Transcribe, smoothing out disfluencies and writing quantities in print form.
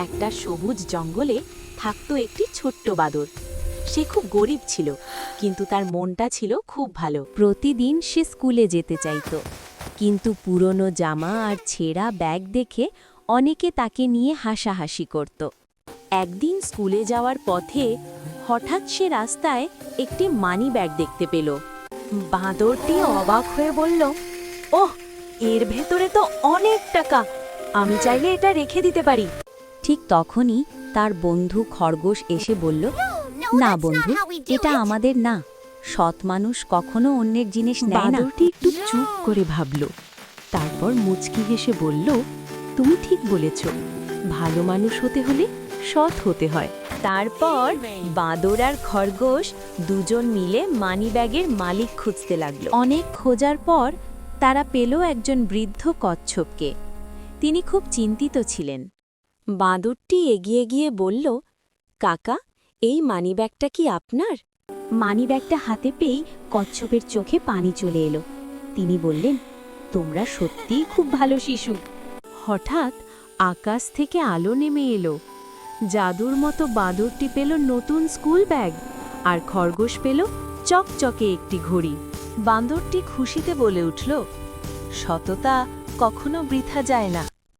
একটা সবুজ জঙ্গলে থাকতো একটি ছোট্ট বাদর। সে খুব গরিব ছিল, কিন্তু তার মনটা ছিল খুব ভালো। প্রতিদিন সে স্কুলে যেতে চাইত, কিন্তু পুরনো জামা আর ছেঁড়া ব্যাগ দেখে অনেকে তাকে নিয়ে হাসাহাসি করত। একদিন স্কুলে যাওয়ার পথে হঠাৎ সে রাস্তায় একটি মানি ব্যাগ দেখতে পেল। বাঁদরটি অবাক হয়ে বলল, ওহ, এর ভেতরে তো অনেক টাকা, আমি চাইলে এটা রেখে দিতে পারি। ঠিক তখনই তার বন্ধু খরগোশ এসে বলল, না বন্ধু, এটা আমাদের না। সৎ মানুষ কখনো অন্যের জিনিস নেয় না। বাদরটি একটু চুপ করে ভাবল, তারপর মুচকি হেসে বলল, তুমি ঠিক বলেছ, ভালো মানুষ হতে হলে সৎ হতে হয়। তারপর বাঁদর আর খরগোশ দুজন মিলে মানিব্যাগের মালিক খুঁজতে লাগলো। অনেক খোঁজার পর তারা পেল একজন বৃদ্ধ কচ্ছপকে। তিনি খুব চিন্তিত ছিলেন। বাঁদরটি এগিয়ে গিয়ে বলল, কাকা, এই মানিব্যাগটা কি আপনার? মানিব্যাগটা হাতে পেয়েই কচ্ছপের চোখে পানি চলে এলো। তিনি বললেন, তোমরা সত্যিই খুব ভালো শিশু। হঠাৎ আকাশ থেকে আলো নেমে এলো। জাদুর মতো বাঁদরটি পেল নতুন স্কুল ব্যাগ, আর খরগোশ পেল চকচকে একটি ঘড়ি। বাঁদরটি খুশিতে বলে উঠল, সততা কখনো বৃথা যায় না।